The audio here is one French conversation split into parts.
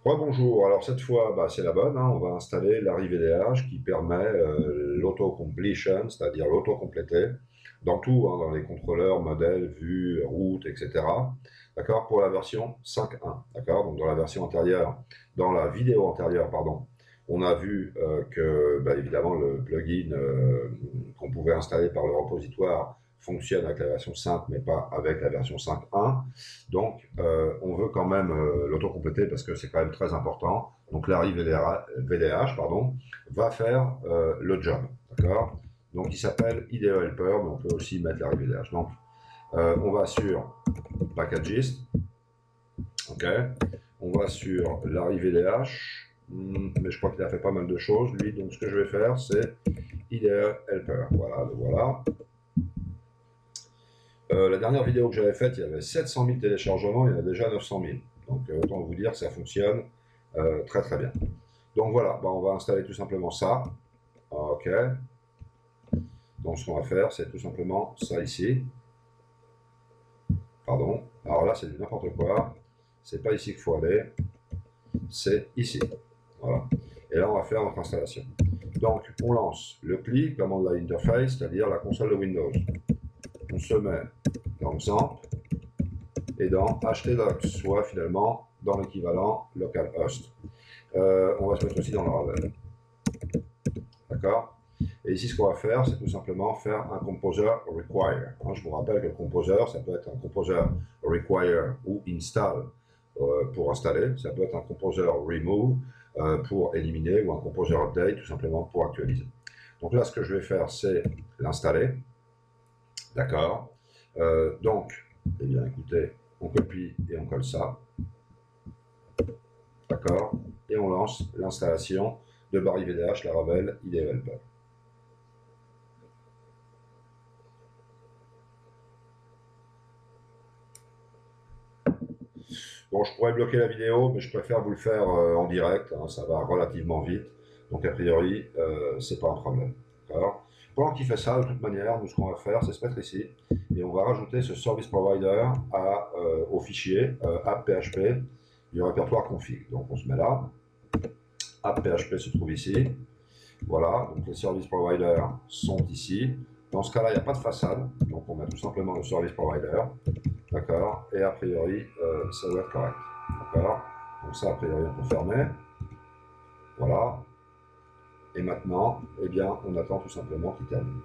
Bonjour, alors cette fois c'est la bonne, hein. On va installer l'ArriVDH qui permet l'auto-completion, c'est-à-dire l'auto-compléter, dans tout, hein, dans les contrôleurs, modèles, vues, routes, etc. D'accord, pour la version 5.1. D'accord, donc dans la version antérieure, dans la vidéo antérieure, pardon, on a vu que évidemment le plugin qu'on pouvait installer par le repositoire fonctionne avec la version 5 mais pas avec la version 5.1. Donc on veut quand même l'autocompléter parce que c'est quand même très important. Donc l'ARRI VDH pardon, va faire le job. D'accord, donc il s'appelle IDE Helper, mais on peut aussi mettre l'ARRI VDH. Donc on va sur Packagist, ok, on va sur l'ARRI VDH, mais je crois qu'il a fait pas mal de choses lui, donc ce que je vais faire c'est IDE Helper, voilà, le voilà. La dernière vidéo que j'avais faite, il y avait 700 000 téléchargements, il y en a déjà 900 000. Donc autant vous dire que ça fonctionne très très bien. Donc voilà, on va installer tout simplement ça. Ok. Donc ce qu'on va faire, c'est tout simplement ça ici. Pardon. Alors là, c'est du n'importe quoi. C'est pas ici qu'il faut aller. C'est ici. Voilà. Et là, on va faire notre installation. Donc, on lance le CLI, commande line interface, c'est-à-dire la console de Windows. On se met dans XAMPP et dans htdocs, soit finalement dans l'équivalent localhost. On va se mettre aussi dans le Ravel. D'accord. Et ici, ce qu'on va faire, c'est tout simplement faire un composer require. Je vous rappelle que le composer, ça peut être un composer require ou install pour installer. Ça peut être un composer remove pour éliminer ou un composer update tout simplement pour actualiser. Donc là, ce que je vais faire, c'est l'installer. D'accord. Donc, eh bien, écoutez, on copie et on colle ça. D'accord. Et on lance l'installation de Barry VDH, Laravel, IDE Helper. Bon, je pourrais bloquer la vidéo, mais je préfère vous le faire en direct, hein, ça va relativement vite, donc a priori, c'est pas un problème. Pendant qu'il fait ça, de toute manière, nous ce qu'on va faire, c'est se mettre ici, et on va rajouter ce service provider au fichier app.php du répertoire config. Donc on se met là, app.php se trouve ici, voilà, donc les service providers sont ici. Dans ce cas-là, il n'y a pas de façade, donc on met tout simplement le service provider. D'accord. Et a priori, ça doit être correct. D'accord. Donc ça, a priori, on peut fermer. Voilà. Et maintenant, eh bien, on attend tout simplement qu'il termine.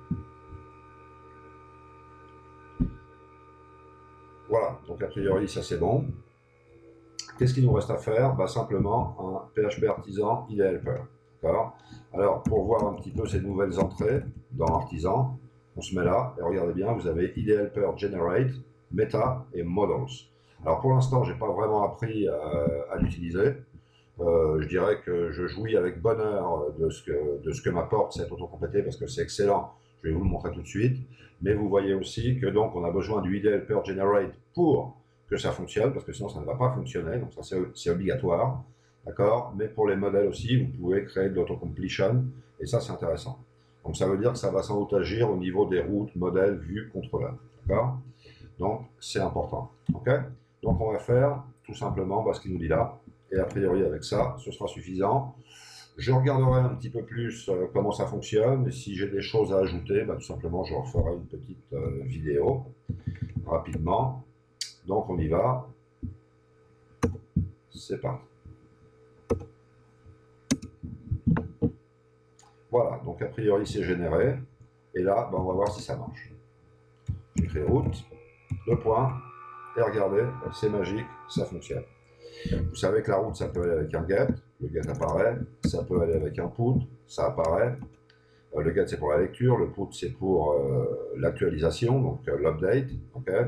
Voilà. Donc a priori, ça c'est bon. Qu'est-ce qu'il nous reste à faire? Simplement un PHP Artisan IDE Helper. D'accord. Alors, pour voir un petit peu ces nouvelles entrées dans Artisan, on se met là, et regardez bien, vous avez IDE Helper Generate, Meta et Models. Alors pour l'instant, je n'ai pas vraiment appris à l'utiliser. Je dirais que je jouis avec bonheur de ce que m'apporte cette autocomplété parce que c'est excellent. Je vais vous le montrer tout de suite. Mais vous voyez aussi que donc on a besoin du IDE Helper Generate pour que ça fonctionne, parce que sinon ça ne va pas fonctionner. Donc ça c'est obligatoire, d'accord. Mais pour les modèles aussi, vous pouvez créer de l'autocompletion et ça c'est intéressant. Donc ça veut dire que ça va sans doute agir au niveau des routes, modèles, vues, contrôleurs, d'accord. Donc c'est important, ok. Donc on va faire tout simplement ce qu'il nous dit là. Et a priori, avec ça, ce sera suffisant. Je regarderai un petit peu plus comment ça fonctionne. Et si j'ai des choses à ajouter, tout simplement, je referai une petite vidéo rapidement. Donc, on y va. C'est parti. Voilà. Donc, a priori, c'est généré. Et là, on va voir si ça marche. J'écris route, 2 points. Et regardez, c'est magique, ça fonctionne. Vous savez que la route, ça peut aller avec un get, le get apparaît, ça peut aller avec un put, ça apparaît. Le get, c'est pour la lecture, le put, c'est pour l'actualisation, donc l'update. Okay.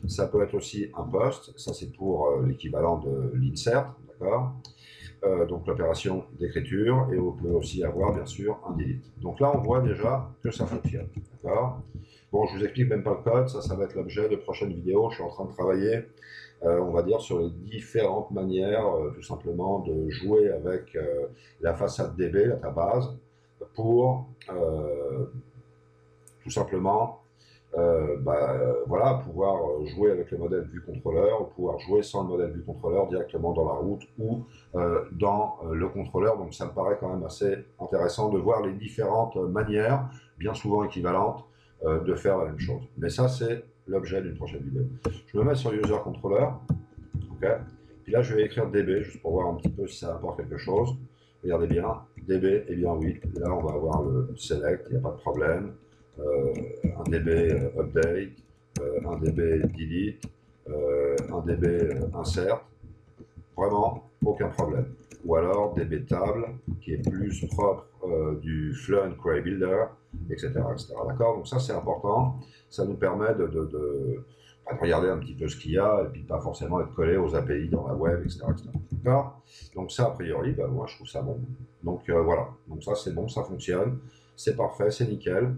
Ça peut être aussi un post, ça c'est pour l'équivalent de l'insert, d'accord. Donc l'opération d'écriture, et on peut aussi avoir bien sûr un delete. Donc là, on voit déjà que ça fonctionne, d'accord. Bon, je vous explique même pas le code, ça va être l'objet de prochaines vidéos. Je suis en train de travailler on va dire, sur les différentes manières, tout simplement, de jouer avec la façade DB, la database, pour tout simplement voilà, pouvoir jouer avec le modèle vue contrôleur, ou pouvoir jouer sans le modèle vue contrôleur directement dans la route ou dans le contrôleur. Donc ça me paraît quand même assez intéressant de voir les différentes manières, bien souvent équivalentes, de faire la même chose. Mais ça, c'est l'objet d'une prochaine vidéo. Je me mets sur User Controller, ok. Puis là, je vais écrire DB, juste pour voir un petit peu si ça apporte quelque chose. Regardez bien, DB, eh bien oui, là on va avoir le select, il n'y a pas de problème. Un DB update, un DB delete, un DB insert, vraiment aucun problème. Ou alors DB table, qui est plus propre du Fluent Query Builder, etc. D'accord. Donc ça c'est important, ça nous permet de regarder un petit peu ce qu'il y a, et puis pas forcément être collé aux API dans la web, etc. D'accord. Donc ça, a priori, moi je trouve ça bon. Donc voilà, donc ça c'est bon, ça fonctionne, c'est parfait, c'est nickel.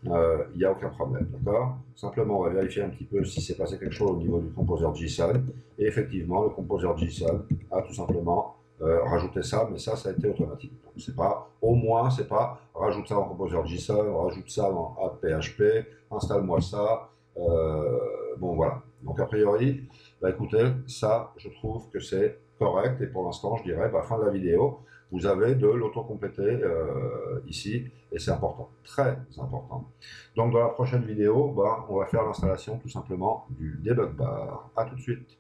Il n'y a aucun problème, d'accord. Simplement, on va vérifier un petit peu si s'est passé quelque chose au niveau du composer JSON. Et effectivement, le composer JSON a tout simplement rajouté ça, mais ça a été automatique. Donc, c'est pas, au moins, c'est pas rajoute ça en composer JSON, rajoute ça en app.php, installe-moi ça. Bon, voilà. Donc, a priori, écoutez, ça, je trouve que c'est correct. Et pour l'instant, je dirais, fin de la vidéo, vous avez de l'autocompléter ici, et c'est important, très important. Donc dans la prochaine vidéo, on va faire l'installation tout simplement du debug bar. A tout de suite.